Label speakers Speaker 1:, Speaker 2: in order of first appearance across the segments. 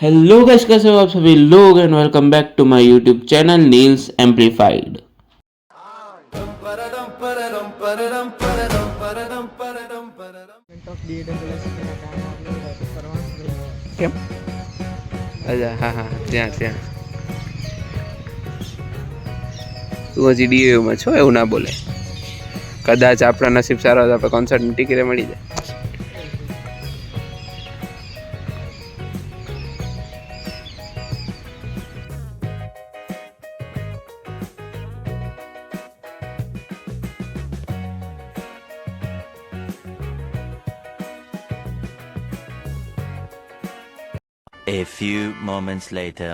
Speaker 1: Hello guys, कैसे हो आप सभी लोग and welcome back to my YouTube channel Neels amplified. કેમ? અચ્છા, હા હા, ત્યાં ત્યાં તું હજી ડીયુમાં છો એવું ના બોલે. કદાચ આપણા નસીબ સારા હોય તો આપણે કોન્સર્ટની ટિકિટ મળી જાય.
Speaker 2: A few moments later.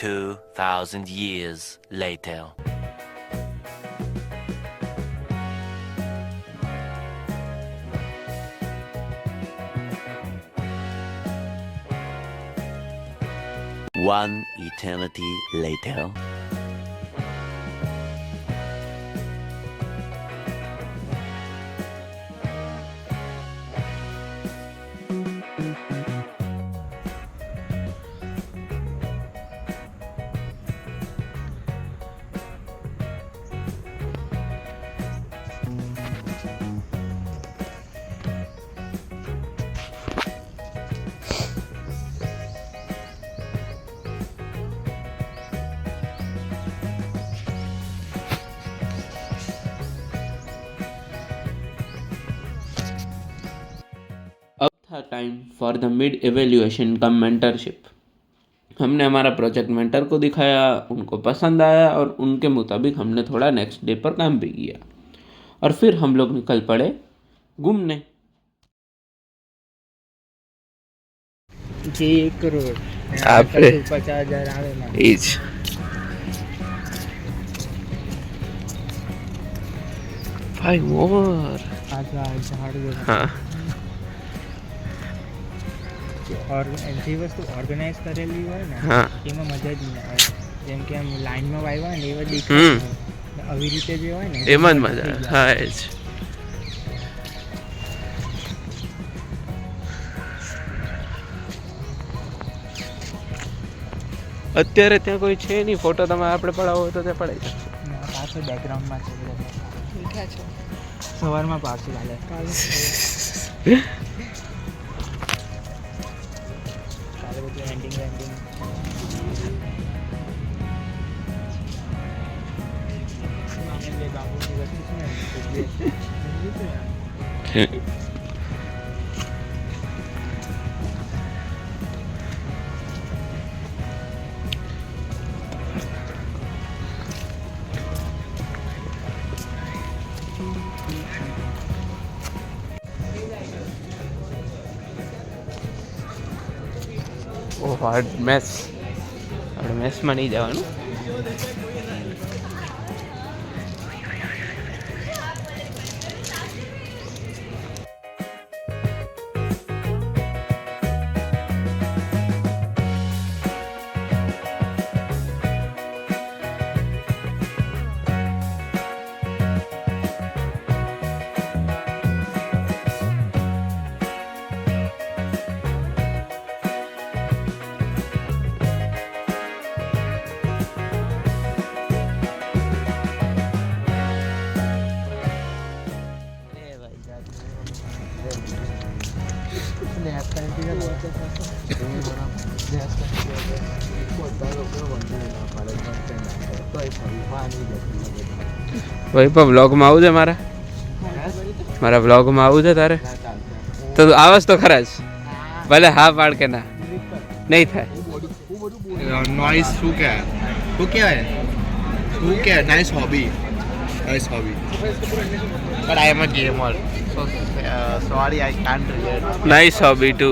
Speaker 2: 2,000 years later. One eternity later.
Speaker 1: अब था time for the mid evaluation come mentorship. हमने हमारा प्रोजेक्ट मेंटर को दिखाया, उनको पसंद आया और उनके मुताबिक हमने थोड़ा नेक्स्ट डे पर काम भी किया और फिर हम लोग निकल पड़े घूमने।
Speaker 3: જે 1 કરોડ
Speaker 1: આપણે
Speaker 3: 50,000 આવે ને
Speaker 1: એ જ ભાઈ મોર.
Speaker 3: આટલા ઝાડ
Speaker 1: હા,
Speaker 3: ઓર જે વસ્તુ ઓર્ગેનાઇઝ કરેલી હોય ને
Speaker 1: હા,
Speaker 3: એમાં મજા જ નહીં આવે. જેમ કે આમ લાઈનમાં વાવ્યા હોય ને એવા
Speaker 1: હમ.
Speaker 3: દેખાય. આવી રીતે જે હોય ને
Speaker 1: એમાં જ મજા આવે. હા, એ જ. અત્યારે ત્યાં કોઈ છે નહીં. ફોટો તમે આપણે પડાવો હોય તો ત્યાં પડાઈ શકશો.
Speaker 3: પાછળ બેકગ્રાઉન્ડમાં છે મીઠા છે. સવારમાં પાછું હાલે કાલે બધું એન્ડિંગ બે બાબુની વસ્તુ છે ને
Speaker 1: ઓ હાર્ડ મેસ. આપણે મેસમાં નહીં જવાનું. વૈભવ વ્લોગમાં આવું છે મારા વ્લોગમાં આવું છે તારે તો આવસ તો ખરા જ. ભલે હા પાડ કે ના નહીં થાય.
Speaker 4: नॉइस શું क्या है वो क्या है वो क्या है nice hobby but I am a gamer so sorry I can't relate
Speaker 1: nice hobby too.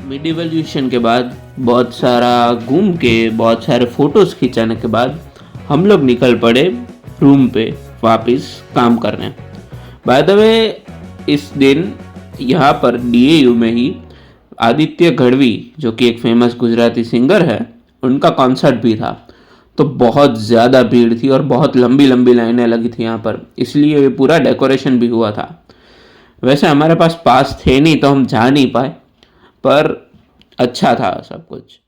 Speaker 1: Mid evolution के बाद बहुत सारा घूम के बहुत सारे फोटोज खिंचाने के बाद हम लोग निकल पड़े रूम पे वापस काम करने। बाय द वे इस दिन यहाँ पर DAU में ही आदित्य गढ़वी जो कि एक फेमस गुजराती सिंगर है उनका कॉन्सर्ट भी था। तो बहुत ज़्यादा भीड़ थी और बहुत लंबी लंबी लाइनें लगी थी यहाँ पर, इसलिए ये पूरा डेकोरेशन भी हुआ था। वैसे हमारे पास पास थे नहीं तो हम जा नहीं पाए, पर अच्छा था सब कुछ।